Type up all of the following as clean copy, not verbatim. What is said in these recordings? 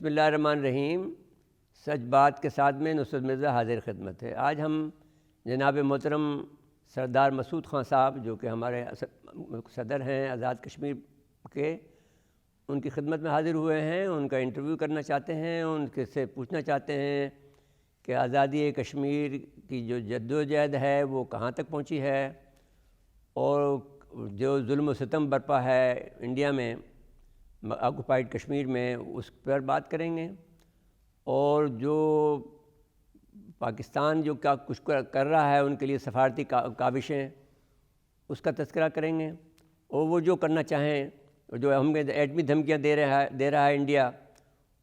بسم اللہ الرحمن الرحیم. سچ بات کے ساتھ میں نصرت مرزا حاضر خدمت ہے. آج ہم جناب محترم سردار مسعود خان صاحب جو کہ ہمارے صدر ہیں آزاد کشمیر کے، ان کی خدمت میں حاضر ہوئے ہیں. ان کا انٹرویو کرنا چاہتے ہیں، ان سے پوچھنا چاہتے ہیں کہ آزادی کشمیر کی جو جدوجہد ہے وہ کہاں تک پہنچی ہے، اور جو ظلم و ستم برپا ہے انڈیا میں آکوپائڈ کشمیر میں، اس پر بات کریں گے. اور جو پاکستان جو کیا کچھ کر رہا ہے ان کے لیے سفارتی کاوشیں، اس کا تذکرہ کریں گے. اور وہ جو کرنا چاہیں، جو ہمیں ایٹمی دھمکیاں دے رہا ہے انڈیا،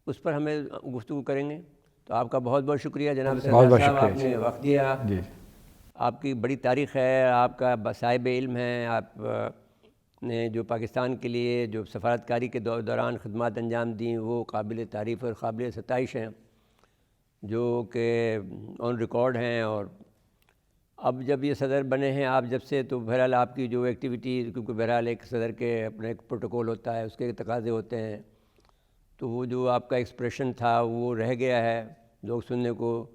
اس پر ہمیں گفتگو کریں گے. تو آپ کا بہت بہت شکریہ جناب سردار صاحب، آپ نے وقت دیا. آپ کی بڑی تاریخ ہے، آپ کا صاحب علم ہے، آپ نے جو پاکستان کے لیے جو سفارتکاری کے دوران خدمات انجام دیں وہ قابل تعریف اور قابل ستائش ہیں، جو کہ آن ریکارڈ ہیں. اور اب جب یہ صدر بنے ہیں آپ جب سے، تو بہرحال آپ کی جو ایکٹیویٹی، کیونکہ بہرحال ایک صدر کے اپنے ایک پروٹوکول ہوتا ہے، اس کے تقاضے ہوتے ہیں، تو وہ جو آپ کا ایکسپریشن تھا وہ رہ گیا ہے. لوگ سننے کو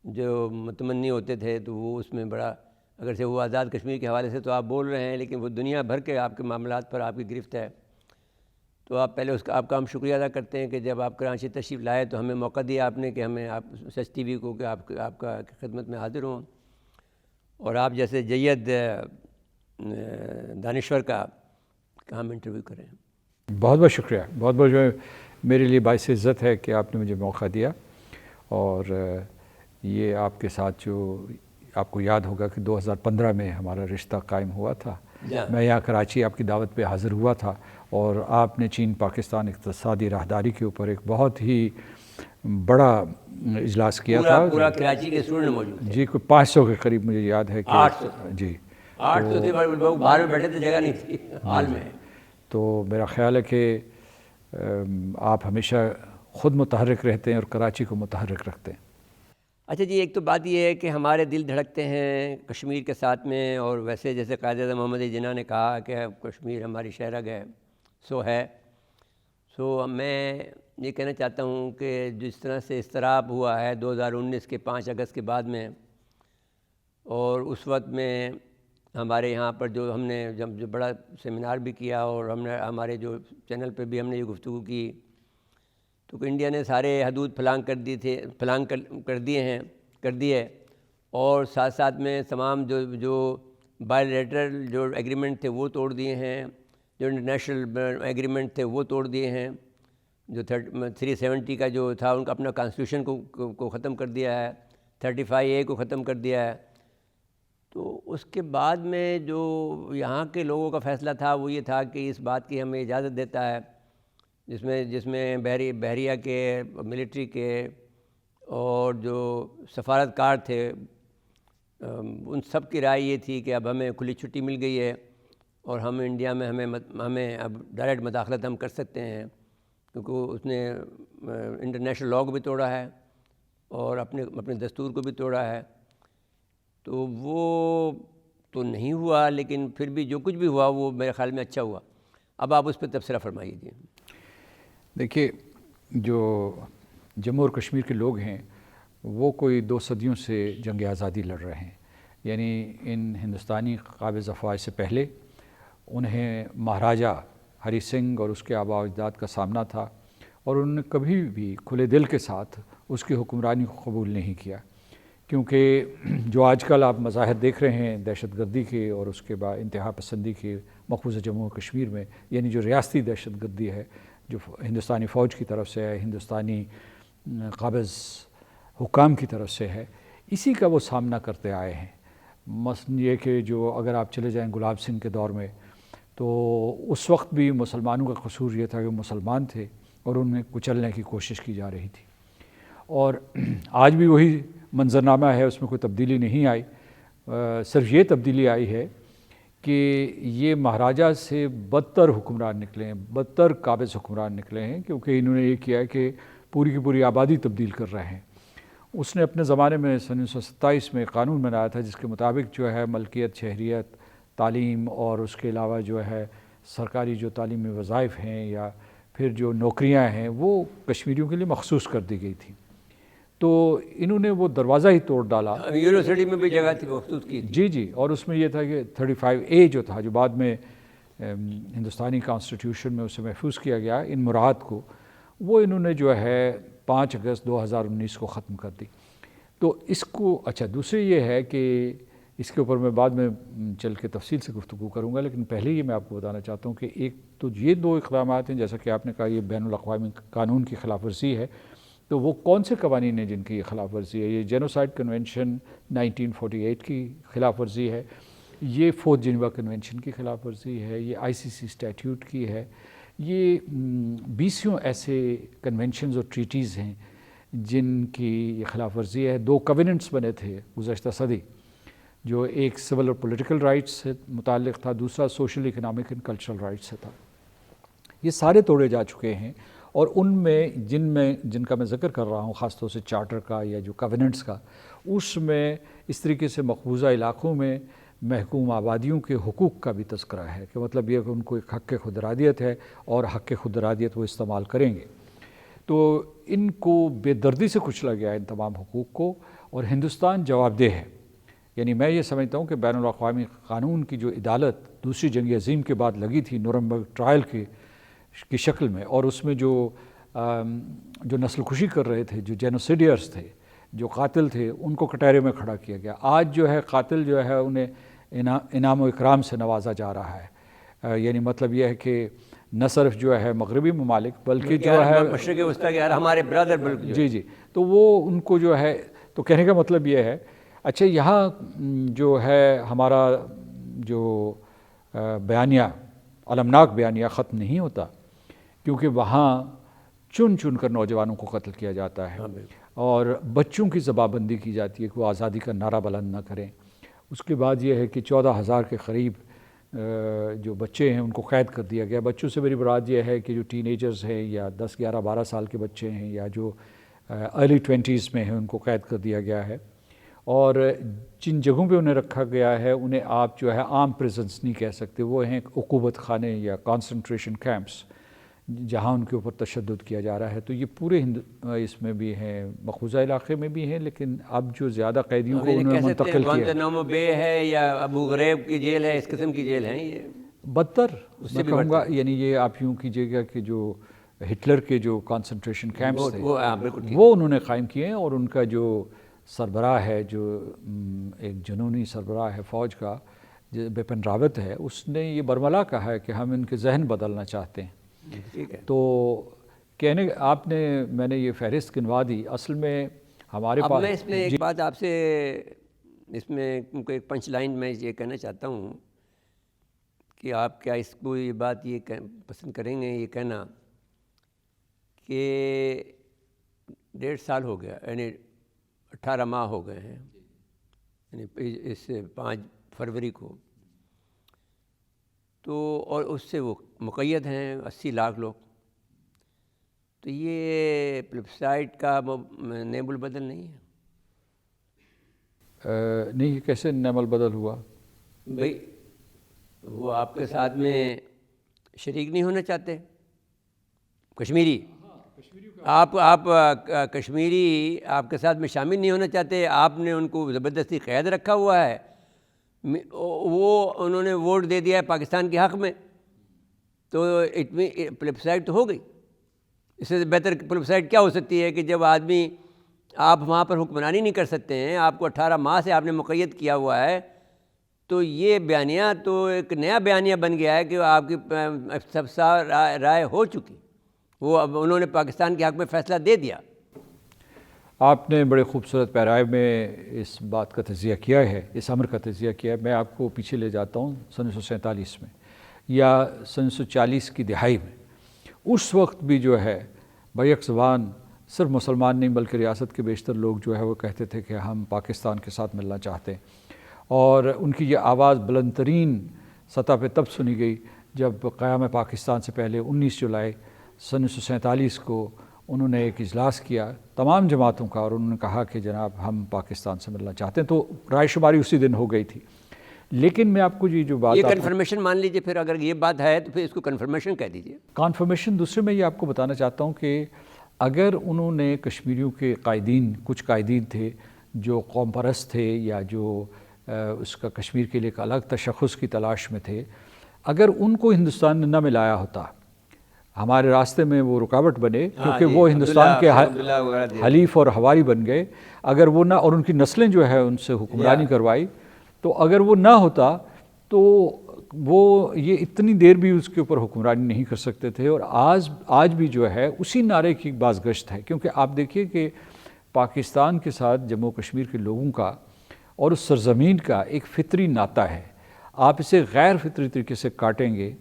جو متمنی ہوتے تھے تو وہ اس میں بڑا، اگر سے وہ آزاد کشمیر کے حوالے سے تو آپ بول رہے ہیں، لیکن وہ دنیا بھر کے آپ کے معاملات پر آپ کی گرفت ہے. تو آپ پہلے آپ کا ہم شکریہ ادا کرتے ہیں کہ جب آپ کراچی تشریف لائے تو ہمیں موقع دیا آپ نے کہ ہمیں آپ سچ ٹی وی کو کہ آپ کا خدمت میں حاضر ہوں، اور آپ جیسے جید دانشور کا ہم انٹرویو کریں. بہت بہت شکریہ. بہت بہت جو میرے لیے باعث عزت ہے کہ آپ نے مجھے موقع دیا. اور یہ آپ کے ساتھ جو آپ کو یاد ہوگا کہ 2015 میں ہمارا رشتہ قائم ہوا تھا. میں یہاں کراچی آپ کی دعوت پہ حاضر ہوا تھا، اور آپ نے چین پاکستان اقتصادی راہداری کے اوپر ایک بہت ہی بڑا اجلاس کیا تھا. پورا کراچی کے اسٹوڈنٹ موجود تھے. جی، کوئی 500 کے قریب مجھے یاد ہے کہ 800 جی 800 تھے، لوگ باہر میں بیٹھے تھے، جگہ نہیں تھی ہال میں. تو میرا خیال ہے کہ آپ ہمیشہ خود متحرک رہتے ہیں اور کراچی کو متحرک رکھتے ہیں. اچھا جی، ایک تو بات یہ ہے کہ ہمارے دل دھڑکتے ہیں کشمیر کے ساتھ میں، اور ویسے جیسے قائد اعظم محمد علی جناح نے کہا کہ کشمیر ہماری شہرگ ہے، سو ہے. سو میں یہ کہنا چاہتا ہوں کہ جس طرح سے اضطراب ہوا ہے 2019 کے 5 اگست کے بعد میں، اور اس وقت میں ہمارے یہاں پر جو ہم نے جو بڑا سیمینار بھی کیا، اور ہم نے ہمارے جو چینل پہ بھی ہم نے یہ گفتگو کی، تو انڈیا نے سارے حدود پھلانگ کر دیے، اور ساتھ ساتھ میں تمام جو بائے لیٹرل جو ایگریمنٹ تھے وہ توڑ دیے ہیں، جو انٹرنیشنل ایگریمنٹ تھے وہ توڑ دیے ہیں، جو 370 کا جو تھا ان کا اپنا کانسٹیٹیوشن کو ختم کر دیا ہے، 35A کو ختم کر دیا ہے. تو اس کے بعد میں جو یہاں کے لوگوں کا فیصلہ تھا وہ یہ تھا کہ اس بات کی ہمیں اجازت دیتا ہے، جس میں بحریہ کے، ملٹری کے، اور جو سفارتکار تھے، ان سب کی رائے یہ تھی کہ اب ہمیں کھلی چھٹی مل گئی ہے، اور ہم انڈیا میں ہمیں اب ڈائریکٹ مداخلت ہم کر سکتے ہیں، کیونکہ اس نے انٹرنیشنل لاء کو بھی توڑا ہے اور اپنے دستور کو بھی توڑا ہے. تو وہ تو نہیں ہوا، لیکن پھر بھی جو کچھ بھی ہوا وہ میرے خیال میں اچھا ہوا. اب آپ اس پہ تبصرہ فرمائیے. جی دیکھیے، جو جموں اور کشمیر کے لوگ ہیں وہ کوئی 2 صدیوں سے جنگ آزادی لڑ رہے ہیں. یعنی ان ہندوستانی قابض افواج سے پہلے انہیں مہاراجہ ہری سنگھ اور اس کے آباء و اجداد کا سامنا تھا، اور انہوں نے کبھی بھی کھلے دل کے ساتھ اس کی حکمرانی کو قبول نہیں کیا. کیونکہ جو آج کل آپ مظاہر دیکھ رہے ہیں دہشت گردی کے اور اس کے بعد انتہا پسندی کے مقبوضہ جموں و کشمیر میں، یعنی جو ریاستی دہشت گردی ہے جو ہندوستانی فوج کی طرف سے ہے، ہندوستانی قابض حکام کی طرف سے ہے، اسی کا وہ سامنا کرتے آئے ہیں. مثلاً یہ کہ جو اگر آپ چلے جائیں گلاب سنگھ کے دور میں، تو اس وقت بھی مسلمانوں کا قصور یہ تھا کہ مسلمان تھے اور انہیں کچلنے کی کوشش کی جا رہی تھی. اور آج بھی وہی منظرنامہ ہے، اس میں کوئی تبدیلی نہیں آئی. صرف یہ تبدیلی آئی ہے کہ یہ مہاراجہ سے بدتر حکمران نکلے ہیں، بدتر قابض حکمران نکلے ہیں، کیونکہ انہوں نے یہ کیا ہے کہ پوری کی پوری آبادی تبدیل کر رہے ہیں. اس نے اپنے زمانے میں 1927 میں قانون بنایا تھا جس کے مطابق جو ہے ملکیت، شہریت، تعلیم، اور اس کے علاوہ جو ہے سرکاری جو تعلیمی وظائف ہیں یا پھر جو نوکریاں ہیں وہ کشمیریوں کے لیے مخصوص کر دی گئی تھیں، تو انہوں نے وہ دروازہ ہی توڑ ڈالا. یونیورسٹی میں بھی جگہ تھی مخصوص کی تھی. جی، اور اس میں یہ تھا کہ 35A جو تھا، جو بعد میں ہندوستانی کانسٹیٹیوشن میں اسے محفوظ کیا گیا، ان مراعات کو، وہ انہوں نے جو ہے 5 اگست 2019 کو ختم کر دی. تو اس کو اچھا دوسری یہ ہے کہ اس کے اوپر میں بعد میں چل کے تفصیل سے گفتگو کروں گا، لیکن پہلے یہ میں آپ کو بتانا چاہتا ہوں کہ ایک تو یہ 2 اقدامات ہیں، جیسا کہ آپ نے کہا یہ بین الاقوامی قانون کی خلاف ورزی ہے. تو وہ کون سے قوانین ہیں جن کی یہ خلاف ورزی ہے؟ یہ جینوسائیڈ کنونشن 1948 کی خلاف ورزی ہے، یہ 4 جنیوا کنونشن کی خلاف ورزی ہے، یہ ICC اسٹیٹیوٹ کی ہے، یہ 20 ایسے کنونشنز اور ٹریٹیز ہیں جن کی یہ خلاف ورزی ہے. 2 کویننٹس بنے تھے گزشتہ صدی، جو ایک سول اور پولیٹیکل رائٹس سے متعلق تھا، دوسرا social economic and cultural rights سے تھا. یہ سارے توڑے جا چکے ہیں، اور ان میں جن کا میں ذکر کر رہا ہوں، خاص طور سے چارٹر کا یا جو کویننٹس کا، اس میں اس طریقے سے مقبوضہ علاقوں میں محکوم آبادیوں کے حقوق کا بھی تذکرہ ہے، کہ مطلب یہ کہ ان کو ایک حق خود ارادیت ہے اور حق خود ارادیت وہ استعمال کریں گے. تو ان کو بے دردی سے کچلا گیا ان تمام حقوق کو، اور ہندوستان جواب دہ ہے. یعنی میں یہ سمجھتا ہوں کہ بین الاقوامی قانون کی جو عدالت دوسری جنگ عظیم کے بعد لگی تھی نورمبرگ ٹرائل کی شکل میں، اور اس میں جو نسل کشی کر رہے تھے، جو جینوسیڈیئرز تھے، جو قاتل تھے، ان کو کٹہرے میں کھڑا کیا گیا. آج جو ہے قاتل جو ہے انہیں انعام و اکرام سے نوازا جا رہا ہے. یعنی مطلب یہ ہے کہ نہ صرف جو ہے مغربی ممالک بلکہ جو ہے مشرق وسطیٰ کے ہمارے برادر ملک جی تو وہ ان کو جو ہے، تو کہنے کا مطلب یہ ہے اچھا یہاں جو ہے ہمارا جو بیانیہ، المناک بیانیہ ختم نہیں ہوتا، کیونکہ وہاں چن کر نوجوانوں کو قتل کیا جاتا ہے، اور بچوں کی زبابندی کی جاتی ہے کہ وہ آزادی کا نعرہ بلند نہ کریں. اس کے بعد یہ ہے کہ 14,000 کے قریب جو بچے ہیں ان کو قید کر دیا گیا. بچوں سے میری مراد یہ ہے کہ جو ٹین ایجرز ہیں یا 10, 11, 12 سال کے بچے ہیں یا جو ارلی 20s میں ہیں ان کو قید کر دیا گیا ہے. اور جن جگہوں پہ انہیں رکھا گیا ہے انہیں آپ جو ہے عام پریزنس نہیں کہہ سکتے، وہ ہیں عقوبت خانے یا کانسنٹریشن کیمپس جہاں ان کے اوپر تشدد کیا جا رہا ہے. تو یہ پورے اس میں بھی ہیں، مقبوضہ علاقے میں بھی ہیں، لیکن اب جو زیادہ قیدیوں کو انہوں نے منتقل کیا، گوانتانامو بے ہے یا ابو غریب کی جیل ہے، اس قسم کی جیل ہیں. یہ بدتر میں کہوں گا، یعنی یہ آپ یوں کیجیے گا کہ جو ہٹلر کے جو کانسنٹریشن کیمپس تھے وہ انہوں نے قائم کیے ہیں، اور ان کا جو سربراہ ہے، جو ایک جنونی سربراہ ہے فوج کا، بپن راوت ہے، اس نے یہ برملا کہا ہے کہ ہم ان کے ذہن بدلنا چاہتے ہیں. تو کہنے میں نے یہ فہرست گنوا دی. اصل میں ہمارے پاس میں اس میں ایک بات آپ سے اس میں ایک پنچ لائن میں یہ کہنا چاہتا ہوں کہ آپ کیا اس کو یہ بات یہ پسند کریں گے یہ کہنا کہ 1.5 سال ہو گیا، یعنی 18 ماہ ہو گئے ہیں، یعنی اس 5 فروری کو، تو اور اس سے وہ مقید ہیں 80 لاکھ لوگ. تو یہ پلبسائٹ کا نعم البدل نہیں ہے؟ نہیں، کیسے نعم البدل ہوا؟ بھائی وہ آپ کے ساتھ میں شریک نہیں ہونا چاہتے کشمیری، آپ کشمیری آپ کے ساتھ میں شامل نہیں ہونا چاہتے، آپ نے ان کو زبردستی قید رکھا ہوا ہے. وہ انہوں نے ووٹ دے دیا ہے پاکستان کے حق میں، تو پلبسائٹ تو ہو گئی. اس سے بہتر پلبسائٹ کیا ہو سکتی ہے کہ جب آدمی آپ وہاں پر حکمرانی نہیں کر سکتے ہیں، آپ کو 18 ماہ سے آپ نے مقید کیا ہوا ہے، تو یہ بیانیہ تو ایک نیا بیانیہ بن گیا ہے کہ آپ کی استفسار رائے ہو چکی، وہ اب انہوں نے پاکستان کے حق میں فیصلہ دے دیا. آپ نے بڑے خوبصورت پیرائے میں اس بات کا تجزیہ کیا ہے، اس امر کا تجزیہ کیا ہے. میں آپ کو پیچھے لے جاتا ہوں 1947 میں یا 1940 کی دہائی میں. اس وقت بھی جو ہے بیک زبان صرف مسلمان نہیں بلکہ ریاست کے بیشتر لوگ جو ہے وہ کہتے تھے کہ ہم پاکستان کے ساتھ ملنا چاہتے ہیں. اور ان کی یہ آواز بلند ترین سطح پہ تب سنی گئی جب قیام پاکستان سے پہلے 19 جولائی 1947 کو انہوں نے ایک اجلاس کیا تمام جماعتوں کا، اور انہوں نے کہا کہ جناب ہم پاکستان سے ملنا چاہتے ہیں. تو رائے شماری اسی دن ہو گئی تھی. لیکن میں آپ کو جو بات یہ کنفرمیشن مان لیجیے، پھر اگر یہ بات ہے تو پھر اس کو کنفرمیشن کہہ دیجیے. کنفرمیشن دوسرے میں یہ آپ کو بتانا چاہتا ہوں کہ اگر انہوں نے کشمیریوں کے قائدین، کچھ قائدین تھے جو قوم پرست تھے یا جو اس کا کشمیر کے لیے ایک الگ تشخص کی تلاش میں تھے، اگر ان کو ہندوستان نے نہ ملایا ہوتا، ہمارے راستے میں وہ رکاوٹ بنے، کیونکہ وہ ہندوستان کے حلیف اور ہواری بن گئے، اگر وہ نہ، اور ان کی نسلیں جو ہے ان سے حکمرانی کروائی، تو اگر وہ نہ ہوتا تو وہ یہ اتنی دیر بھی اس کے اوپر حکمرانی نہیں کر سکتے تھے. اور آج بھی جو ہے اسی نعرے کی بازگشت ہے، کیونکہ آپ دیکھیے کہ پاکستان کے ساتھ جموں کشمیر کے لوگوں کا اور اس سرزمین کا ایک فطری ناطہ ہے. آپ اسے غیر فطری طریقے سے کاٹیں گے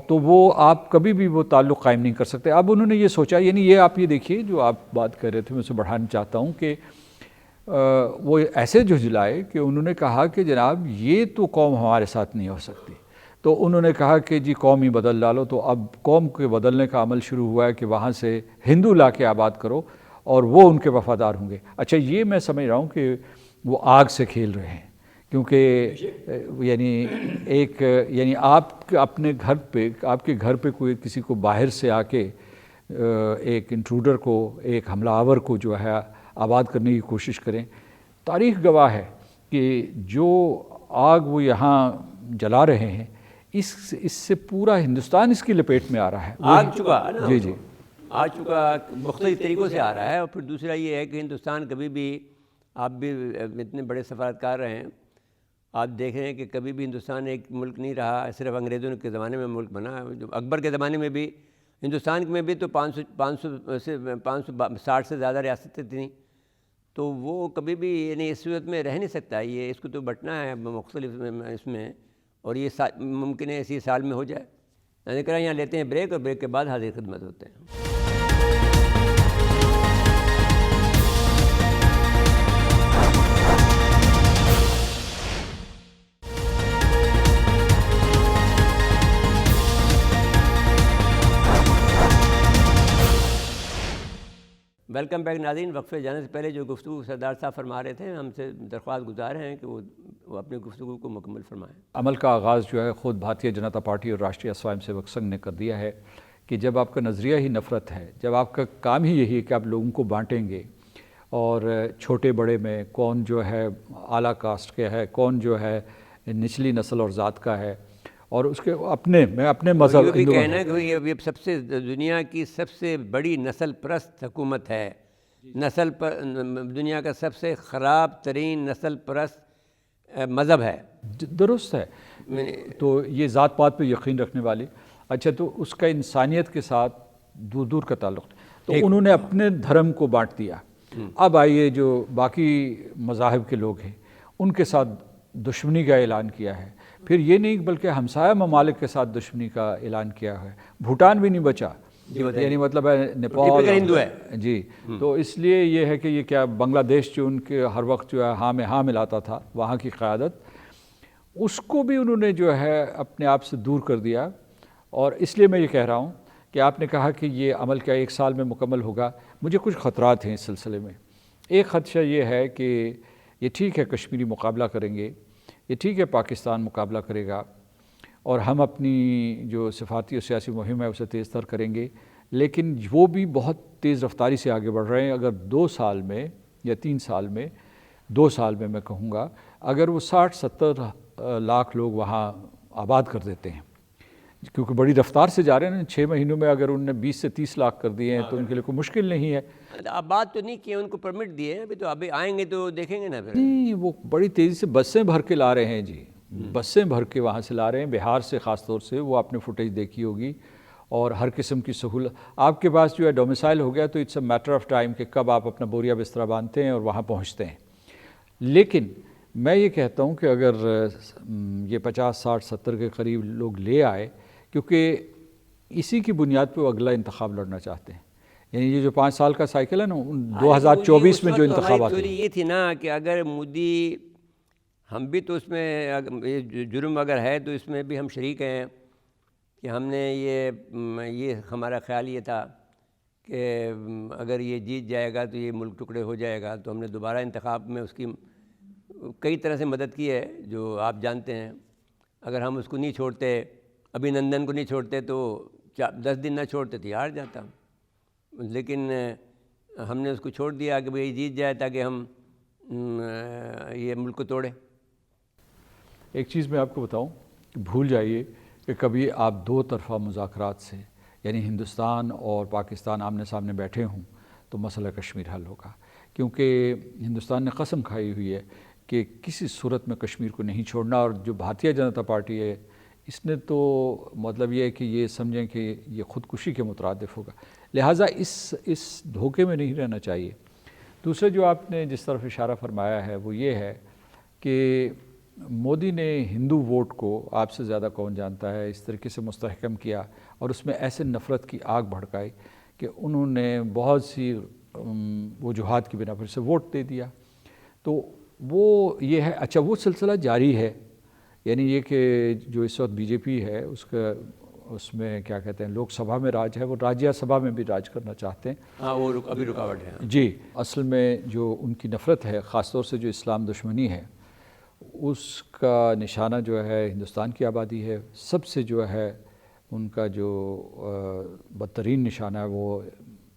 تو وہ آپ کبھی بھی وہ تعلق قائم نہیں کر سکتے. اب انہوں نے یہ سوچا، یعنی یہ آپ یہ دیکھیے جو آپ بات کر رہے تھے، میں اسے بڑھانا چاہتا ہوں کہ وہ ایسے جھجلائے کہ انہوں نے کہا کہ جناب یہ تو قوم ہمارے ساتھ نہیں ہو سکتی. تو انہوں نے کہا کہ جی قوم ہی بدل ڈالو. تو اب قوم کے بدلنے کا عمل شروع ہوا ہے کہ وہاں سے ہندو لا کے آباد کرو اور وہ ان کے وفادار ہوں گے. اچھا، یہ میں سمجھ رہا ہوں کہ وہ آگ سے کھیل رہے ہیں، کیونکہ یعنی آپ اپنے گھر پہ، آپ کے گھر پہ کوئی کسی کو باہر سے آ کے ایک انٹروڈر کو، ایک حملہ آور کو جو ہے آباد کرنے کی کوشش کریں. تاریخ گواہ ہے کہ جو آگ وہ یہاں جلا رہے ہیں، اس سے پورا ہندوستان اس کی لپیٹ میں آ رہا ہے. آگ چکا ہے نا، جی آ چکا، مختلف طریقوں سے آ رہا ہے. اور پھر دوسرا یہ ہے کہ ہندوستان کبھی بھی، آپ بھی اتنے بڑے سفارتکار رہے ہیں، آپ دیکھ رہے ہیں کہ کبھی بھی ہندوستان ایک ملک نہیں رہا، صرف انگریزوں کے زمانے میں ملک بنا. جو اکبر کے زمانے میں بھی ہندوستان میں بھی تو 560 سے زیادہ ریاستیں تھیں. تو وہ کبھی بھی یعنی اس صورت میں رہ نہیں سکتا. یہ اس کو تو بٹنا ہے مختلف اس میں، اور یہ ممکن ہے اسی سال میں ہو جائے. ذکر یہاں لیتے ہیں بریک، اور بریک کے بعد حاضر خدمت ہوتے ہیں. ویلکم بیک ناظرین. وقفے جانے سے پہلے جو گفتگو سردار صاحب فرما رہے تھے، ہم سے درخواست گزار ہیں کہ وہ اپنی گفتگو کو مکمل فرمائیں. عمل کا آغاز جو ہے خود بھارتیہ جنتا پارٹی اور راشٹریہ سوائم سیوک سنگھ نے کر دیا ہے کہ جب آپ کا نظریہ ہی نفرت ہے، جب آپ کا کام ہی یہی ہے کہ آپ لوگوں کو بانٹیں گے، اور چھوٹے بڑے میں کون جو ہے اعلیٰ کاسٹ کے ہے، کون جو ہے نچلی نسل اور ذات کا ہے، اور اس کے اپنے مذہب یہ بھی کہنا ہے کہ یہ سب سے دنیا کی سب سے بڑی نسل پرست حکومت ہے. دنیا کا سب سے خراب ترین نسل پرست مذہب ہے. درست ہے. تو یہ ذات پات پہ یقین رکھنے والے. اچھا، تو اس کا انسانیت کے ساتھ دور دور کا تعلق. تو انہوں نے اپنے دھرم کو بانٹ دیا. اب آئیے جو باقی مذاہب کے لوگ ہیں ان کے ساتھ دشمنی کا اعلان کیا ہے. پھر یہ نہیں بلکہ ہمسایہ ممالک کے ساتھ دشمنی کا اعلان کیا ہے. بھوٹان بھی نہیں بچا، یعنی مطلب ہے نیپال ہندو ہے. جی. تو اس لیے یہ ہے کہ یہ کیا بنگلہ دیش جو ان کے ہر وقت جو ہے ہاں میں ہاں ملاتا تھا، وہاں کی قیادت، اس کو بھی انہوں نے جو ہے اپنے آپ سے دور کر دیا. اور اس لیے میں یہ کہہ رہا ہوں کہ آپ نے کہا کہ یہ عمل کیا 1 سال میں مکمل ہوگا. مجھے کچھ خطرات ہیں اس سلسلے میں. ایک خدشہ یہ ہے کہ یہ ٹھیک ہے کشمیری مقابلہ کریں گے، یہ ٹھیک ہے پاکستان مقابلہ کرے گا، اور ہم اپنی جو سفارتی اور سیاسی مہم ہے اسے تیز تر کریں گے، لیکن وہ بھی بہت تیز رفتاری سے آگے بڑھ رہے ہیں. اگر 2 سال میں یا 3 سال میں، 2 سال میں میں کہوں گا، اگر وہ 60-70 لاکھ لوگ وہاں آباد کر دیتے ہیں، کیونکہ بڑی رفتار سے جا رہے ہیں. 6 مہینوں میں اگر انہوں نے 20 سے 30 لاکھ کر دیے ہیں تو ان کے لیے کوئی مشکل نہیں ہے. آباد تو نہیں کیے، ان کو پرمٹ دیے ہیں. ابھی تو ابھی آئیں گے تو دیکھیں گے نا. پھر نہیں، وہ بڑی تیزی سے بسیں بھر کے لا رہے ہیں. جی، بسیں بھر کے وہاں سے لا رہے ہیں، بہار سے خاص طور سے. وہ آپ نے فوٹیج دیکھی ہوگی. اور ہر قسم کی سہولت آپ کے پاس جو ہے ڈومیسائل ہو گیا تو it's a matter of time کہ کب آپ اپنا بوریا بستر باندھتے ہیں اور وہاں پہنچتے ہیں. لیکن میں یہ کہتا ہوں کہ اگر یہ 50 60 70 کے قریب لوگ لے آئے، کیونکہ اسی کی بنیاد پہ وہ اگلا انتخاب لڑنا چاہتے ہیں. یعنی یہ جو 5 سال کا سائیکل ہے نا، 2024 میں جو انتخابات ہیں، یہ تھی نا کہ اگر مودی، ہم بھی تو اس میں جرم اگر ہے تو اس میں بھی ہم شریک ہیں کہ ہم نے یہ ہمارا خیال یہ تھا کہ اگر یہ جیت جائے گا تو یہ ملک ٹکڑے ہو جائے گا. تو ہم نے دوبارہ انتخاب میں اس کی کئی طرح سے مدد کی ہے جو آپ جانتے ہیں. اگر ہم اس کو نہیں چھوڑتے، ابھی نندن کو نہیں چھوڑتے تو 10 دن نہ چھوڑتے تو ہار جاتا. لیکن ہم نے اس کو چھوڑ دیا کہ بھئی جیت جائے تاکہ ہم یہ ملک کو توڑیں. ایک چیز میں آپ کو بتاؤں کہ بھول جائیے کہ کبھی آپ دو طرفہ مذاکرات سے، یعنی ہندوستان اور پاکستان آمنے سامنے بیٹھے ہوں تو مسئلہ کشمیر حل ہوگا، کیونکہ ہندوستان نے قسم کھائی ہوئی ہے کہ کسی صورت میں کشمیر کو نہیں چھوڑنا. اور جو بھارتیہ جنتا پارٹی ہے اس نے تو مطلب یہ ہے کہ یہ سمجھیں کہ یہ خودکشی کے مترادف ہوگا، لہٰذا اس دھوکے میں نہیں رہنا چاہیے. دوسرے جو آپ نے جس طرف اشارہ فرمایا ہے وہ یہ ہے کہ مودی نے ہندو ووٹ کو آپ سے زیادہ کون جانتا ہے اس طریقے سے مستحکم کیا اور اس میں ایسے نفرت کی آگ بھڑکائی کہ انہوں نے بہت سی وجوہات کی بنا پر سے ووٹ دے دیا. تو وہ یہ ہے. اچھا، وہ سلسلہ جاری ہے، یعنی یہ کہ جو اس وقت بی جے پی ہے اس میں کیا کہتے ہیں لوک سبھا میں راج ہے، وہ راجیہ سبھا میں بھی راج کرنا چاہتے ہیں. ہاں، وہ ابھی رکاوٹ ہے. جی، اصل میں جو ان کی نفرت ہے، خاص طور سے جو اسلام دشمنی ہے، اس کا نشانہ جو ہے ہندوستان کی آبادی ہے. سب سے جو ہے ان کا جو بدترین نشانہ ہے وہ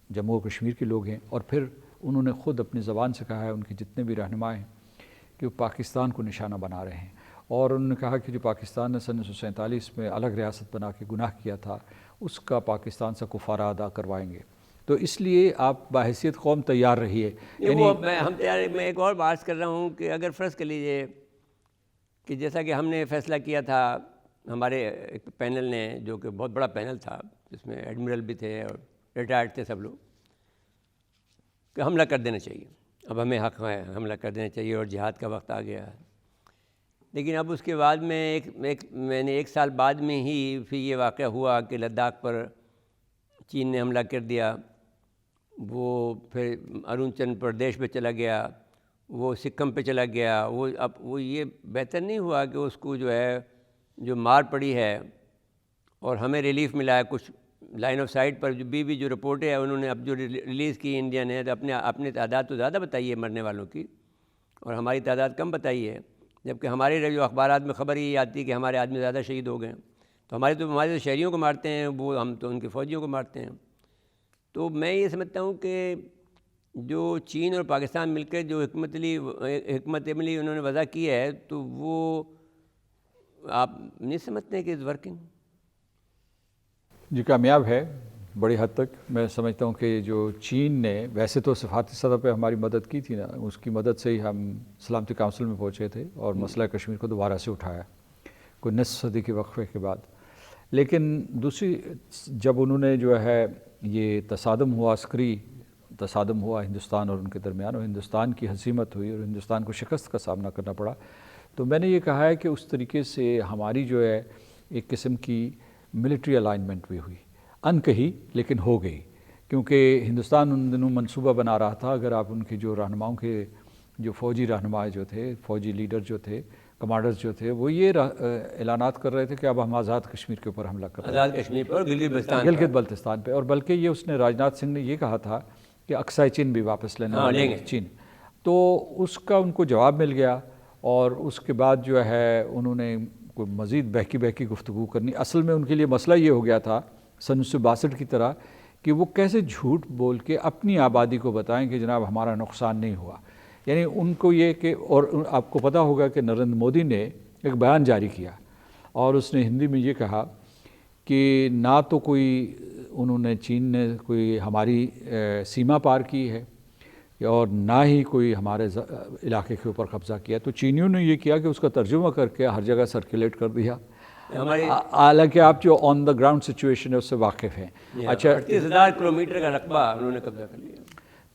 جموں و کشمیر کے لوگ ہیں. اور پھر انہوں نے خود اپنی زبان سے کہا ہے، ان کے جتنے بھی رہنما ہیں، کہ وہ پاکستان کو نشانہ بنا رہے ہیں. اور انہوں نے کہا کہ جو پاکستان نے سن 1947 میں الگ ریاست بنا کے گناہ کیا تھا، اس کا پاکستان سے کفارہ ادا کروائیں گے. تو اس لیے آپ بحیثیت قوم تیار رہیے. میں ایک اور بات کر رہا ہوں کہ اگر فرض کر لیجیے کہ جیسا کہ ہم نے فیصلہ کیا تھا، ہمارے ایک پینل نے، جو کہ بہت بڑا پینل تھا جس میں ایڈمرل بھی تھے اور ریٹائرڈ تھے سب لوگ، کہ حملہ کر دینا چاہیے. اب ہمیں حق ہے، حملہ کر دینا چاہیے اور جہاد کا وقت آ گیا ہے. لیکن اب اس کے بعد میں میں نے 1 سال بعد میں ہی پھر یہ واقعہ ہوا کہ لداخ پر چین نے حملہ کر دیا. وہ پھر اروناچل پردیش پہ چلا گیا، وہ سکم پہ چلا گیا. وہ یہ بہتر نہیں ہوا کہ اس کو جو ہے جو مار پڑی ہے اور ہمیں ریلیف ملا ہے کچھ لائن آف سائٹ پر. جو رپورٹیں ہیں انہوں نے اب جو ریلیز کی انڈیا نے، تو اپنے تعداد تو زیادہ بتائی ہے مرنے والوں کی، اور ہماری تعداد کم بتائی ہے. جبکہ ہمارے جو اخبارات میں خبر یہ آتی ہے کہ ہمارے آدمی زیادہ شہید ہو گئے. تو ہمارے تو شہریوں کو مارتے ہیں وہ، ہم تو ان کے فوجیوں کو مارتے ہیں. تو میں یہ سمجھتا ہوں کہ جو چین اور پاکستان مل کر جو حکمت عملی انہوں نے وضع کی ہے، تو وہ آپ نہیں سمجھتے کہ از ورکنگ؟ جی، کامیاب ہے بڑی حد تک. میں سمجھتا ہوں کہ جو چین نے ویسے تو سفارتی سطح پہ ہماری مدد کی تھی نا، اس کی مدد سے ہی ہم سلامتی کونسل میں پہنچے تھے اور مسئلہ کشمیر کو دوبارہ سے اٹھایا کوئی نصف صدی کے وقفے کے بعد. لیکن دوسری، جب انہوں نے جو ہے یہ تصادم ہوا، عسکری تصادم ہوا ہندوستان اور ان کے درمیان، اور ہندوستان کی ہزیمت ہوئی اور ہندوستان کو شکست کا سامنا کرنا پڑا، تو میں نے یہ کہا ہے کہ اس طریقے سے ہماری جو ہے ایک قسم کی ملٹری الائنمنٹ بھی ہوئی، کہی لیکن ہو گئی. کیونکہ ہندوستان ان دنوں منصوبہ بنا رہا تھا. اگر آپ ان کے جو رہنماؤں کے جو فوجی رہنما جو تھے، فوجی لیڈر جو تھے، کمانڈرز جو تھے، وہ یہ اعلانات کر رہے تھے کہ اب ہم آزاد کشمیر کے اوپر حملہ کر رہے ہیں، آزاد کشمیر پر، گلگت بلتستان پہ. اور بلکہ یہ اس نے راجناتھ سنگھ نے یہ کہا تھا کہ اقصی چین بھی واپس لینے گے چین. تو اس کا ان کو جواب مل گیا، اور اس کے بعد جو ہے انہوں نے کوئی مزید بہکی گفتگو کرنی. اصل میں ان کے لیے مسئلہ یہ ہو گیا تھا سن 1962 کی طرح کہ وہ کیسے جھوٹ بول کے اپنی آبادی کو بتائیں کہ جناب ہمارا نقصان نہیں ہوا. یعنی ان کو یہ کہ، اور آپ کو پتہ ہوگا کہ نریندر مودی نے ایک بیان جاری کیا اور اس نے ہندی میں یہ کہا کہ نہ تو کوئی انہوں نے، چین نے کوئی ہماری سیما پار کی ہے اور نہ ہی کوئی ہمارے علاقے کے اوپر قبضہ کیا. تو چینیوں نے یہ کیا کہ اس کا ترجمہ کر کے ہر جگہ سرکولیٹ کر دیا، حالانکہ آپ جو آن دا گراؤنڈ سچویشن ہے اس سے واقف ہیں. اچھا، 38,000 کلومیٹر کا رقبہ انہوں نے قبضہ کر لیا.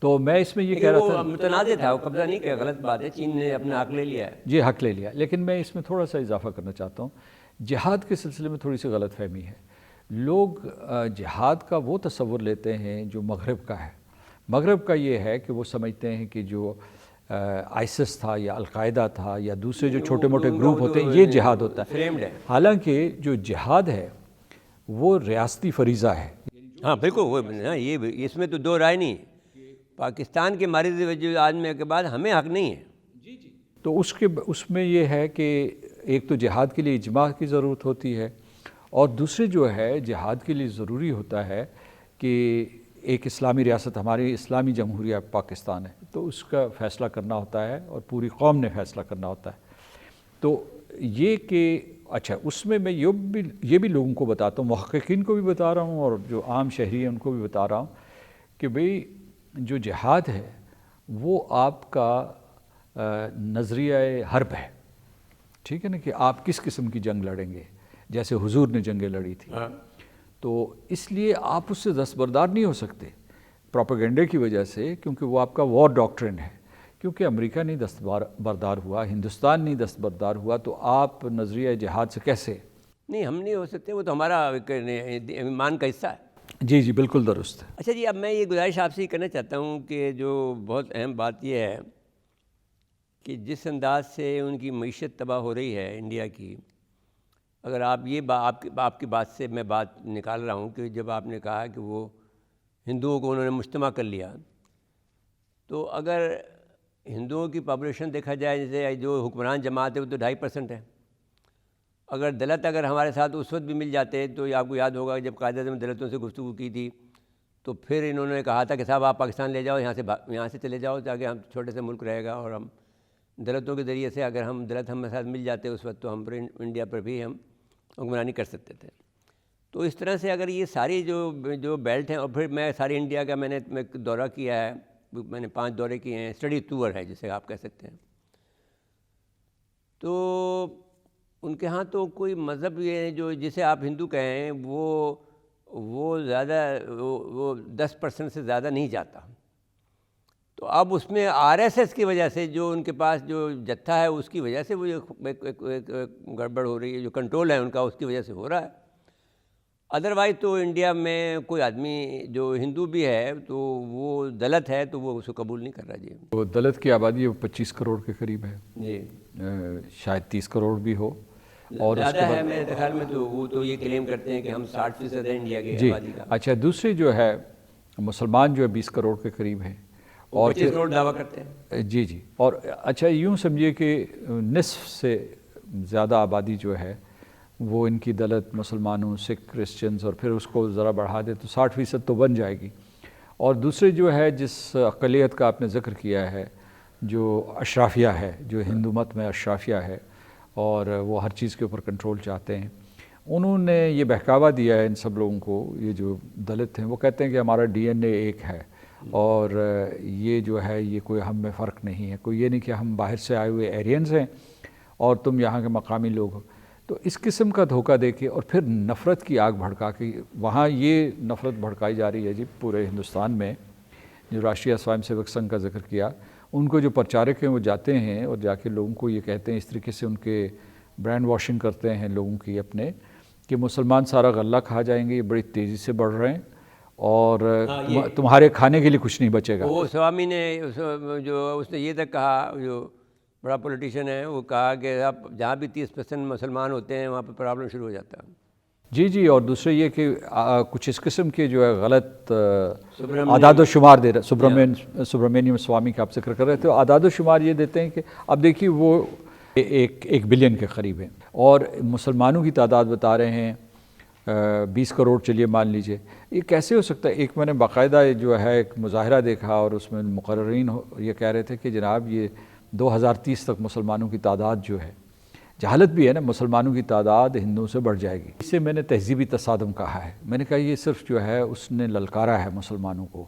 تو میں اس میں یہ کہہ رہا تھا، متنازع تھا، وہ قبضہ نہیں کیا، غلط بات ہے، چین نے اپنا حق لے لیا ہے. جی، حق لے لیا. لیکن میں اس میں تھوڑا سا اضافہ کرنا چاہتا ہوں. جہاد کے سلسلے میں تھوڑی سی غلط فہمی ہے. لوگ جہاد کا وہ تصور لیتے ہیں جو مغرب کا ہے. مغرب کا یہ ہے کہ وہ سمجھتے ہیں کہ جو آئسس تھا یا القاعدہ تھا یا دوسرے جو چھوٹے موٹے گروپ ہوتے ہیں، یہ جہاد ہوتا ہے. حالانکہ جو جہاد ہے وہ ریاستی فریضہ ہے. ہاں بالکل، یہ اس میں تو دو رائے نہیں. پاکستان کے مارز وجود آدمی کے بعد ہمیں حق نہیں ہے. تو اس میں یہ ہے کہ ایک تو جہاد کے لیے اجماع کی ضرورت ہوتی ہے، اور دوسرے جو ہے جہاد کے لیے ضروری ہوتا ہے کہ ایک اسلامی ریاست ہماری اسلامی جمہوریہ پاکستان ہے، تو اس کا فیصلہ کرنا ہوتا ہے اور پوری قوم نے فیصلہ کرنا ہوتا ہے۔ تو یہ کہ اچھا اس میں یہ بھی لوگوں کو بتاتا ہوں، محققین کو بھی بتا رہا ہوں اور جو عام شہری ہیں ان کو بھی بتا رہا ہوں کہ بھئی جو جہاد ہے وہ آپ کا نظریہ حرب ہے، ٹھیک ہے نا، کہ آپ کس قسم کی جنگ لڑیں گے، جیسے حضور نے جنگیں لڑی تھی۔ تو اس لیے آپ اس سے دستبردار نہیں ہو سکتے پروپیگنڈے کی وجہ سے، کیونکہ وہ آپ کا وار ڈاکٹرن ہے۔ کیونکہ امریکہ نہیں دستبردار ہوا، ہندوستان نہیں دستبردار ہوا، تو آپ نظریہ جہاد سے کیسے؟ نہیں، ہم نہیں ہو سکتے، وہ تو ہمارا ایمان کا حصہ ہے۔ جی جی بالکل درست ہے۔ اچھا جی، اب میں یہ گزارش آپ سے یہ کرنا چاہتا ہوں کہ جو بہت اہم بات یہ ہے کہ جس انداز سے ان کی معیشت تباہ ہو رہی ہے انڈیا کی، اگر آپ یہ آپ کی بات سے میں بات نکال رہا ہوں کہ جب آپ نے کہا کہ وہ ہندوؤں کو انہوں نے مجتمع کر لیا، تو اگر ہندوؤں کی پاپولیشن دیکھا جائے، جیسے جو حکمران جماعت ہے وہ تو 2.5% ہے۔ اگر دلت ہمارے ساتھ اس وقت بھی مل جاتے، تو آپ کو یاد ہوگا جب قائد اعظم دلتوں سے گفتگو کی تھی تو پھر انہوں نے کہا تھا کہ صاحب آپ پاکستان لے جاؤ، یہاں سے چلے جاؤ تاکہ ہم چھوٹے سے ملک رہے گا، اور ہم دلتوں کے ذریعے سے اگر دلت ہمارے ساتھ مل جاتے اس وقت تو ہم انڈیا پر بھی ہم حکمرانی کر سکتے تھے۔ تو اس طرح سے اگر یہ ساری جو بیلٹ ہیں، اور پھر میں ساری انڈیا کا میں نے دورہ کیا ہے، میں نے 5 دورے کیے ہیں، اسٹڈی ٹور ہے جسے آپ کہہ سکتے ہیں۔ تو ان کے ہاں تو کوئی مذہب یہ جو جسے آپ ہندو کہیں وہ زیادہ وہ 10% سے زیادہ نہیں جاتا۔ تو اب اس میں RSS کی وجہ سے جو ان کے پاس جو جتھا ہے اس کی وجہ سے وہ ایک گڑبڑ ہو رہی ہے، جو کنٹرول ہے ان کا اس کی وجہ سے ہو رہا ہے۔ ادروائز تو انڈیا میں کوئی آدمی جو ہندو بھی ہے تو وہ دلت ہے تو وہ اس کو قبول نہیں کر رہا۔ جی، وہ دلت کی آبادی 25 کروڑ کے قریب ہے، جی شاید 30 کروڑ بھی ہو، اور زیادہ ہے میرے خیال میں، تو وہ تو یہ کلیم کرتے ہیں کہ ہم 60% ہیں انڈیا کی جی آبادی کا۔ اچھا، دوسری جو ہے مسلمان جو ہے 20 کروڑ کے قریب ہیں، اور 25 کروڑ دعویٰ کرتے ہیں۔ جی جی، اور اچھا یوں سمجھیے کہ نصف سے زیادہ آبادی جو ہے وہ ان کی دلت، مسلمانوں، سکھ، کرسچنز، اور پھر اس کو ذرا بڑھا دے تو 60% تو بن جائے گی۔ اور دوسرے جو ہے جس اقلیت کا آپ نے ذکر کیا ہے، جو اشرافیہ ہے، جو ہندو مت میں اشرافیہ ہے، اور وہ ہر چیز کے اوپر کنٹرول چاہتے ہیں، انہوں نے یہ بہکاوا دیا ہے ان سب لوگوں کو۔ یہ جو دلت ہیں وہ کہتے ہیں کہ ہمارا DNA ایک ہے، اور یہ جو ہے یہ کوئی ہم میں فرق نہیں ہے، کوئی یہ نہیں کہ ہم باہر سے آئے ہوئے ایرینز ہیں اور تم یہاں کے مقامی لوگ ہو۔ تو اس قسم کا دھوکہ دے کے اور پھر نفرت کی آگ بھڑکا کے وہاں یہ نفرت بھڑکائی جا رہی ہے جی پورے ہندوستان میں۔ جو راشٹریہ سوائم سیوک سنگھ کا ذکر کیا، ان کو جو پرچارک ہیں وہ جاتے ہیں اور جا کے لوگوں کو یہ کہتے ہیں، اس طریقے سے ان کے برینڈ واشنگ کرتے ہیں لوگوں کی اپنے، کہ مسلمان سارا غلہ کھا جائیں گے، یہ بڑی تیزی سے بڑھ رہے ہیں اور تمہارے کھانے کے لیے کچھ نہیں بچے گا۔ وہ سوامی نے جو اس نے یہ تک کہا، جو بڑا پولیٹیشین ہے، وہ کہا کہ اب جہاں بھی 30% مسلمان ہوتے ہیں وہاں پہ پرابلم شروع ہو جاتا ہے۔ جی جی، اور دوسرے یہ کہ کچھ اس قسم کے جو ہے غلط اعداد و شمار دے رہے، سبرامنیم سوامی کا آپ ذکر کر رہے تھے، اعداد و شمار یہ دیتے ہیں کہ اب دیکھیے وہ 1 بلین کے قریب ہیں، اور مسلمانوں کی تعداد بتا رہے ہیں 20 کروڑ، چلیے مان لیجئے۔ یہ کیسے ہو سکتا ہے؟ ایک میں نے باقاعدہ جو ہے ایک مظاہرہ دیکھا، اور اس میں مقررین یہ کہہ رہے تھے کہ جناب یہ 2030 تک مسلمانوں کی تعداد جو ہے، جہالت بھی ہے نا، مسلمانوں کی تعداد ہندوؤں سے بڑھ جائے گی۔ اسے میں نے تہذیبی تصادم کہا ہے۔ میں نے کہا یہ صرف جو ہے اس نے للکارا ہے مسلمانوں کو،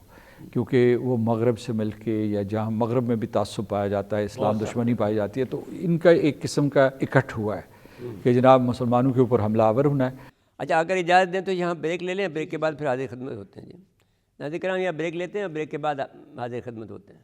کیونکہ وہ مغرب سے مل کے، یا جہاں مغرب میں بھی تعصب پایا جاتا ہے، اسلام دشمنی پائی جاتی ہے، تو ان کا ایک قسم کا اکٹھ ہوا ہے کہ جناب مسلمانوں کے اوپر حملہ آور ہونا ہے۔ اچھا، اگر اجازت دیں تو یہاں بریک لے لیں، بریک کے بعد پھر حاضر خدمت ہوتے ہیں۔ جی ناظرین کرام، یہاں بریک لیتے ہیں، بریک کے بعد حاضر خدمت ہوتے ہیں۔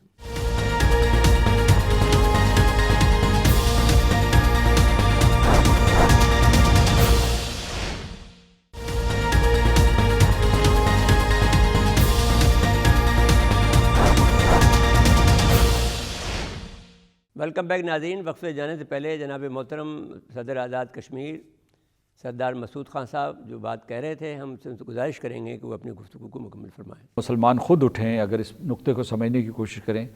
ویلکم بیک ناظرین۔ وقفے جانے سے پہلے جناب محترم صدر آزاد کشمیر سردار مسعود خان صاحب جو بات کہہ رہے تھے، ہم سے ان سے گزارش کریں گے کہ وہ اپنی گفتگو کو مکمل فرمائیں۔ مسلمان خود اٹھیں، اگر اس نقطے کو سمجھنے کی کوشش کریں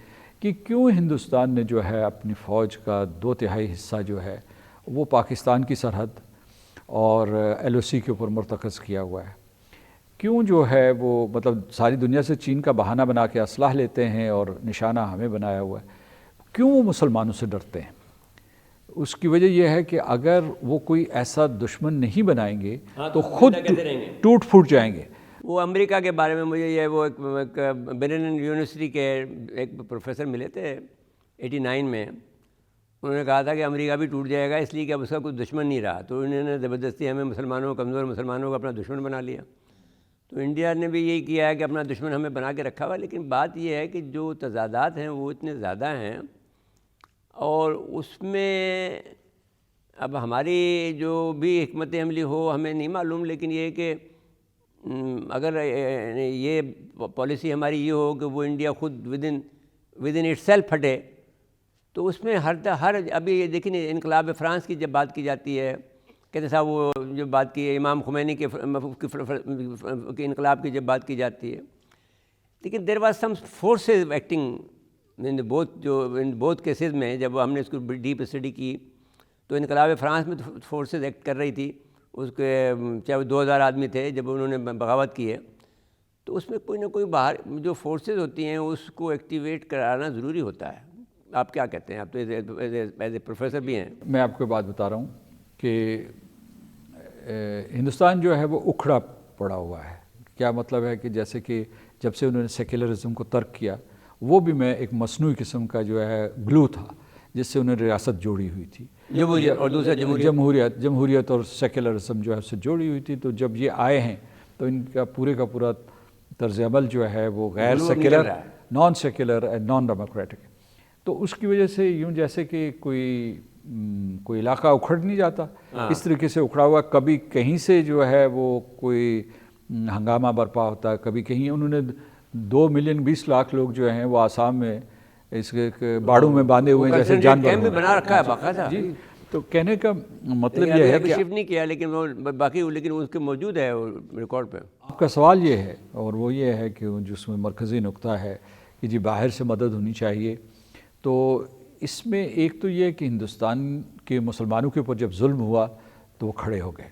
کہ کیوں ہندوستان نے جو ہے اپنی فوج کا 2/3 حصہ جو ہے وہ پاکستان کی سرحد اور ایل او سی کے اوپر مرتکز کیا ہوا ہے. کیوں جو ہے وہ مطلب ساری دنیا سے چین کا بہانہ بنا کے اسلحہ لیتے ہیں اور نشانہ ہمیں بنایا ہوا ہے. کیوں وہ مسلمانوں سے ڈرتے ہیں؟ اس کی وجہ یہ ہے کہ اگر وہ کوئی ایسا دشمن نہیں بنائیں گے تو خود ٹوٹ پھوٹ جائیں گے. وہ امریکہ کے بارے میں مجھے یہ وہ ایک برلن یونیورسٹی کے ایک پروفیسر ملے تھے 89 میں. انہوں نے کہا تھا کہ امریکہ بھی ٹوٹ جائے گا اس لیے کہ اب اس کا کوئی دشمن نہیں رہا, تو انہوں نے زبردستی ہمیں مسلمانوں کمزور مسلمانوں کو اپنا دشمن بنا لیا. تو انڈیا نے بھی یہی کیا ہے کہ اپنا دشمن ہمیں بنا کے رکھا ہوا. لیکن بات یہ ہے کہ جو تضادات ہیں وہ اتنے زیادہ ہیں, اور اس میں اب ہماری جو بھی حکمت عملی ہو ہمیں نہیں معلوم, لیکن یہ کہ اگر یہ پالیسی ہماری یہ ہو کہ وہ انڈیا خود ود ان اٹ سیلف ہٹے, تو اس میں ہر ابھی دیکھیں انقلاب فرانس کی جب بات کی جاتی ہے, کہتے صاحب وہ جو بات کی ہے امام خمینی کے انقلاب کی جب بات کی جاتی ہے, لیکن there was some forces acting in both cases میں. جب ہم نے اس کو ڈیپ اسٹڈی کی تو انقلاب فرانس میں فورسز ایکٹ کر رہی تھی, اس کے چاہے وہ 2000 آدمی تھے جب انہوں نے بغاوت کی ہے, تو اس میں کوئی نہ کوئی باہر جو فورسز ہوتی ہیں اس کو ایکٹیویٹ کرانا ضروری ہوتا ہے. آپ کیا کہتے ہیں؟ آپ تو ایز اے پروفیسر بھی ہیں. میں آپ کو بات بتا رہا ہوں کہ ہندوستان جو ہے وہ اکھڑا پڑا ہوا ہے. کیا مطلب ہے کہ جیسے کہ جب سے انہوں نے سیکولرزم کو ترک کیا, وہ بھی میں ایک مصنوعی قسم کا جو ہے گلو تھا جس سے انہوں نے ریاست جوڑی ہوئی تھی, اور دوسرا جمہوریت اور سیکولرزم جو ہے اس سے جوڑی ہوئی تھی. تو جب یہ آئے ہیں تو ان کا پورا طرز عمل جو ہے وہ غیر secular, naan secular and non democratic. تو اس کی وجہ سے یوں جیسے کہ کوئی علاقہ اکھڑ نہیں جاتا, اس طریقے سے اکھڑا ہوا. کبھی کہیں سے جو ہے وہ کوئی ہنگامہ برپا ہوتا ہے, کبھی کہیں. انہوں نے 2 ملین 20 لاکھ لوگ جو ہیں وہ آسام میں اس کے باڑوں میں باندھے ہوئے ہیں جیسے جانور میں بنا رکھا ہے باقاعدہ. جی, تو کہنے کا مطلب یہ ہے کہ شفٹ نہیں کیا لیکن وہ باقی, لیکن اس کے موجود ہے ریکارڈ پہ. آپ کا سوال یہ ہے, اور وہ یہ ہے کہ جس میں مرکزی نقطہ ہے کہ جی باہر سے مدد ہونی چاہیے. تو اس میں ایک تو یہ کہ ہندوستان کے مسلمانوں کے اوپر جب ظلم ہوا تو وہ کھڑے ہو گئے.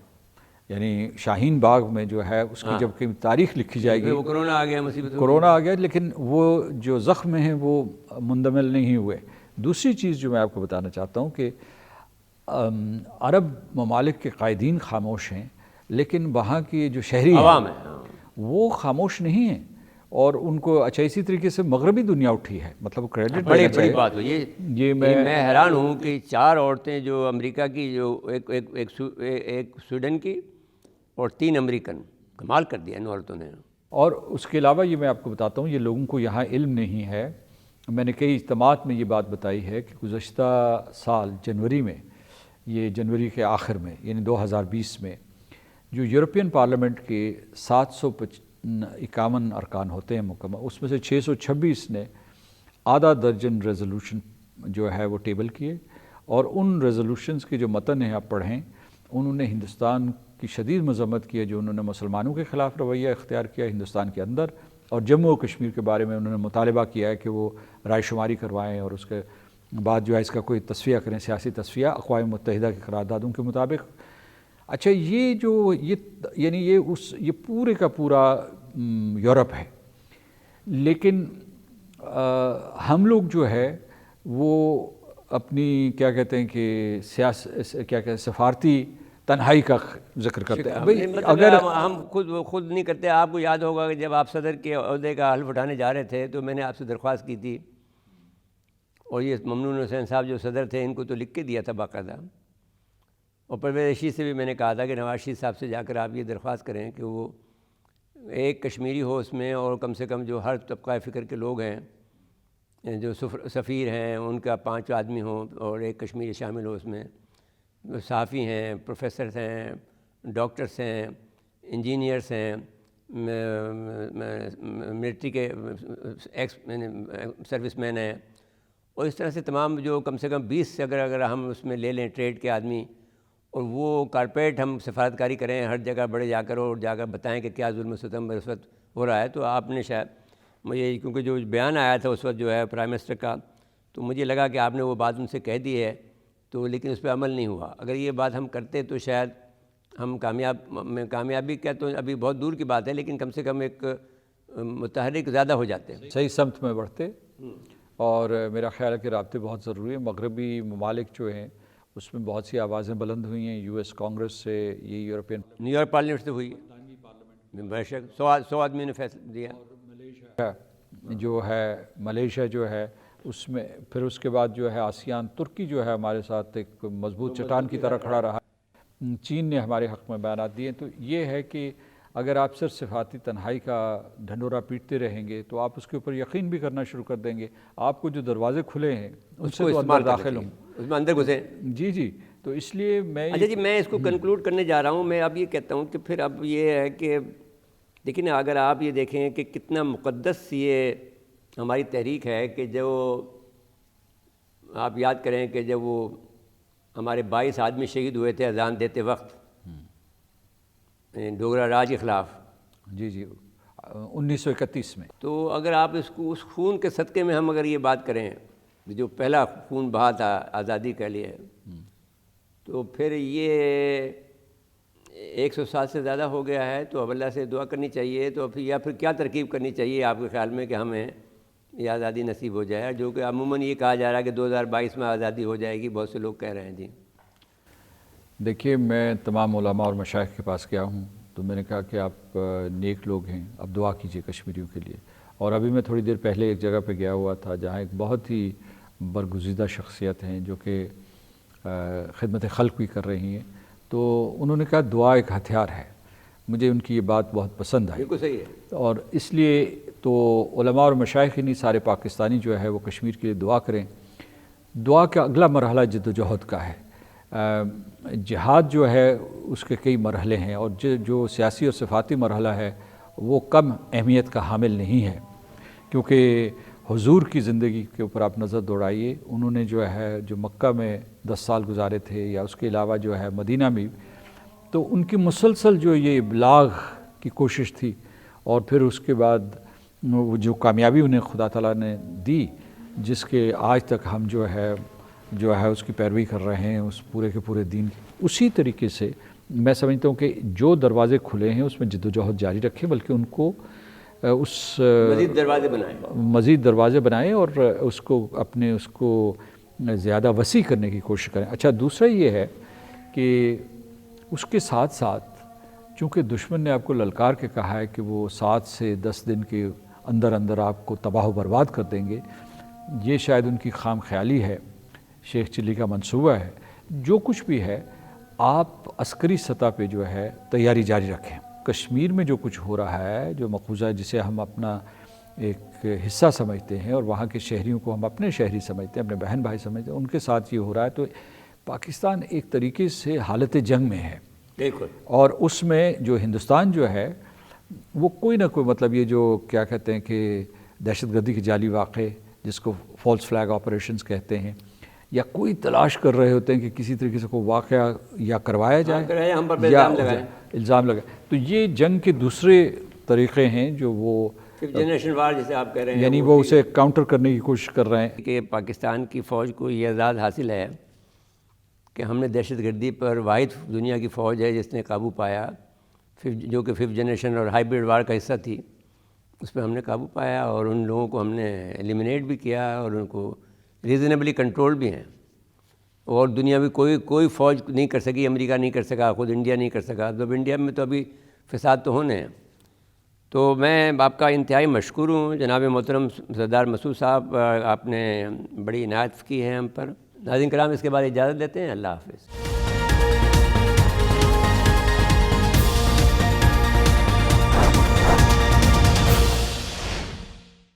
یعنی شاہین باغ میں جو ہے اس کی جب کہ تاریخ لکھی جائے گی, وہ کرونا آ گیا, مصیبت کرونا آ گیا, لیکن وہ جو زخم ہیں وہ مندمل نہیں ہوئے. دوسری چیز جو میں آپ کو بتانا چاہتا ہوں کہ عرب ممالک کے قائدین خاموش ہیں, لیکن وہاں کی جو شہری عوام ہے وہ خاموش نہیں ہیں. اور ان کو اچھا اسی طریقے سے مغربی دنیا اٹھی ہے, مطلب کریڈٹ بڑی بات ہو. یہ میں حیران ہوں کہ 4 عورتیں جو امریکہ کی, جو ایک سویڈن کی اور 3 امریکن, کمال کر دیا ان عورتوں نے. اور اس کے علاوہ یہ میں آپ کو بتاتا ہوں, یہ لوگوں کو یہاں علم نہیں ہے. میں نے کئی اجتماعات میں یہ بات بتائی ہے کہ گزشتہ سال جنوری میں, یہ جنوری کے آخر میں یعنی 2020 میں, جو یورپین پارلیمنٹ کے 751 ارکان ہوتے ہیں مکمل, اس میں سے 626 نے آدھا درجن ریزولوشن جو ہے وہ ٹیبل کیے. اور ان ریزولوشنز کے جو متن ہیں آپ پڑھیں, انہوں نے ہندوستان کی شدید مذمت کی ہے جو انہوں نے مسلمانوں کے خلاف رویہ اختیار کیا ہندوستان کے اندر. اور جموں و کشمیر کے بارے میں انہوں نے مطالبہ کیا ہے کہ وہ رائے شماری کروائیں اور اس کے بعد جو ہے اس کا کوئی تصفیہ کریں, سیاسی تصفیہ اقوام متحدہ کی قراردادوں کے مطابق. اچھا, یہ پورے کا پورا یورپ ہے, لیکن ہم لوگ جو ہے وہ اپنی کیا کہتے ہیں کہ سفارتی تنہائی کا ذکر کرتے ہیں. اگر ہم خود نہیں کرتے. آپ کو یاد ہوگا کہ جب آپ صدر کے عہدے کا حلف اٹھانے جا رہے تھے تو میں نے آپ سے درخواست کی تھی, اور یہ ممنون حسین صاحب جو صدر تھے ان کو تو لکھ کے دیا تھا باقاعدہ. اور پرویز رشید سے بھی میں نے کہا تھا کہ نواز شریف صاحب سے جا کر آپ یہ درخواست کریں کہ وہ ایک کشمیری ہو اس میں, اور کم سے کم جو ہر طبقہ فکر کے لوگ ہیں, جو سفیر ہیں ان کا 5 آدمی ہوں, اور ایک کشمیری شامل ہو اس میں. صحافی ہیں, پروفیسرز ہیں, ڈاکٹرز ہیں, انجینئرس ہیں, ملٹری کے ایکس سروس مین ہیں, اور اس طرح سے تمام جو کم سے کم 20 سے اگر ہم اس میں لے لیں ٹریڈ کے آدمی, اور وہ کارپوریٹ ہم سفارتکاری کریں ہر جگہ بڑے جا کر, اور جا کر بتائیں کہ کیا ظلم و ستم اس وقت ہو رہا ہے. تو آپ نے شاید مجھے کیونکہ جو بیان آیا تھا اس وقت جو ہے پرائم منسٹر کا، تو مجھے لگا کہ آپ نے وہ بات ان سے کہہ دی ہے، تو لیکن اس پہ عمل نہیں ہوا. اگر یہ بات ہم کرتے تو شاید ہم کامیابی کیا تو ابھی بہت دور کی بات ہے، لیکن کم سے کم ایک متحرک زیادہ ہو جاتے ہیں، صحیح سمت میں بڑھتے. اور میرا خیال ہے کہ رابطے بہت ضروری ہیں. مغربی ممالک جو ہیں اس میں بہت سی آوازیں بلند ہوئی ہیں، یو ایس کانگریس سے، یہ یورپین نیو یارک پارلیمنٹ سے ہوئی ہے، بے شک 100 آدمی نے فیصلہ دیا. جو ہے ملیشیا جو ہے اس میں، پھر اس کے بعد جو ہے آسیان، ترکی جو ہے ہمارے ساتھ ایک مضبوط چٹان کی طرح کھڑا رہا. چین نے ہمارے حق میں بیانات دیے. تو یہ ہے کہ اگر آپ صرف صفاتی تنہائی کا ڈھنڈورا پیٹتے رہیں گے تو آپ اس کے اوپر یقین بھی کرنا شروع کر دیں گے. آپ کو جو دروازے کھلے ہیں اس سے تو اندر داخل ہوں، اس میں اندر گھسے. جی تو اس لیے میں اچھا جی، میں اس کو کنکلوڈ کرنے جا رہا ہوں. میں اب یہ کہتا ہوں کہ پھر اب یہ ہے کہ دیکھیں نا، اگر آپ یہ دیکھیں کہ کتنا مقدس یہ ہماری تحریک ہے، کہ جو آپ یاد کریں کہ جب وہ ہمارے 22 آدمی شہید ہوئے تھے اذان دیتے وقت ڈوگرا راج کے خلاف، جی 1931 میں. تو اگر آپ اس کو اس خون کے صدقے میں ہم اگر یہ بات کریں، جو پہلا خون بہا تھا آزادی کے لیے، تو پھر یہ 100 سال سے زیادہ ہو گیا ہے. تو اب اللہ سے دعا کرنی چاہیے، تو یا پھر کیا ترکیب کرنی چاہیے آپ کے خیال میں کہ ہمیں یہ آزادی نصیب ہو جائے، جو کہ عموماً یہ کہا جا رہا ہے کہ 2022 میں آزادی ہو جائے گی، بہت سے لوگ کہہ رہے ہیں. جی دیکھیے، میں تمام علماء اور مشائخ کے پاس گیا ہوں تو میں نے کہا کہ آپ نیک لوگ ہیں، اب دعا کیجئے کشمیریوں کے لیے. اور ابھی میں تھوڑی دیر پہلے ایک جگہ پہ گیا ہوا تھا جہاں ایک بہت ہی برگزیدہ شخصیت ہیں جو کہ خدمت خلق بھی کر رہی ہیں، تو انہوں نے کہا دعا ایک ہتھیار ہے. مجھے ان کی یہ بات بہت پسند آئی. بالکل صحیح ہے. اور اس لیے تو علماء اور مشائخ نہیں، سارے پاکستانی جو ہے وہ کشمیر کے لیے دعا کریں. دعا کا اگلا مرحلہ جد و جہد کا ہے. جہاد جو ہے اس کے کئی مرحلے ہیں، اور جو سیاسی اور صفاتی مرحلہ ہے وہ کم اہمیت کا حامل نہیں ہے، کیونکہ حضور کی زندگی کے اوپر آپ نظر دوڑائیے. انہوں نے جو ہے جو مکہ میں 10 سال گزارے تھے، یا اس کے علاوہ جو ہے مدینہ میں، تو ان کی مسلسل جو یہ ابلاغ کی کوشش تھی، اور پھر اس کے بعد جو کامیابی انہیں خدا تعالیٰ نے دی، جس کے آج تک ہم جو ہے اس کی پیروی کر رہے ہیں، اس پورے کے پورے دین کی. اسی طریقے سے میں سمجھتا ہوں کہ جو دروازے کھلے ہیں اس میں جد و جہد جاری رکھیں، بلکہ ان کو مزید دروازے بنائیں اور اس کو زیادہ وسیع کرنے کی کوشش کریں. اچھا، دوسرا یہ ہے کہ اس کے ساتھ ساتھ چونکہ دشمن نے آپ کو للکار کے کہا ہے کہ وہ 7 سے 10 دن کے اندر اندر آپ کو تباہ و برباد کر دیں گے، یہ شاید ان کی خام خیالی ہے، شیخ چلی کا منصوبہ ہے. جو کچھ بھی ہے آپ عسکری سطح پہ جو ہے تیاری جاری رکھیں. کشمیر میں جو کچھ ہو رہا ہے، جو مقبوضہ ہے، جسے ہم اپنا ایک حصہ سمجھتے ہیں، اور وہاں کے شہریوں کو ہم اپنے شہری سمجھتے ہیں، اپنے بہن بھائی سمجھتے ہیں، ان کے ساتھ یہ ہو رہا ہے. تو پاکستان ایک طریقے سے حالت جنگ میں ہے. بالکل. اور اس میں جو ہندوستان جو ہے وہ کوئی نہ کوئی مطلب یہ جو کیا کہتے ہیں کہ دہشت گردی کے جعلی واقعے، جس کو فالس فلیگ آپریشنز کہتے ہیں، یا کوئی تلاش کر رہے ہوتے ہیں کہ کسی طریقے سے کوئی واقعہ یا کروایا جائے یا الزام لگائے. تو یہ جنگ کے دوسرے طریقے ہیں جو وہ جنریشن وار جسے آپ کہہ رہے ہیں، یعنی وہ اسے کاؤنٹر کرنے کی کوشش کر رہے ہیں. کہ پاکستان کی فوج کو یہ اعزاز حاصل ہے کہ ہم نے دہشت گردی پر واحد دنیا کی فوج ہے جس نے قابو پایا، جو کہ 5th جنریشن اور ہائیبرڈ وار کا حصہ تھی. اس پہ ہم نے قابو پایا، اور ان لوگوں کو ہم نے ایلیمنیٹ بھی کیا، اور ان کو ریزنیبلی کنٹرول بھی ہیں. اور دنیا میں کوئی فوج نہیں کر سکی، امریکہ نہیں کر سکا، خود انڈیا نہیں کر سکا. تو انڈیا میں تو ابھی فساد تو ہونے ہیں. تو میں آپ کا انتہائی مشکور ہوں جناب محترم سردار مسعود صاحب، آپ نے بڑی عنایت کی ہے ہم پر. ناظرین کرام، اس کے بعد اجازت دیتے ہیں. اللہ حافظ.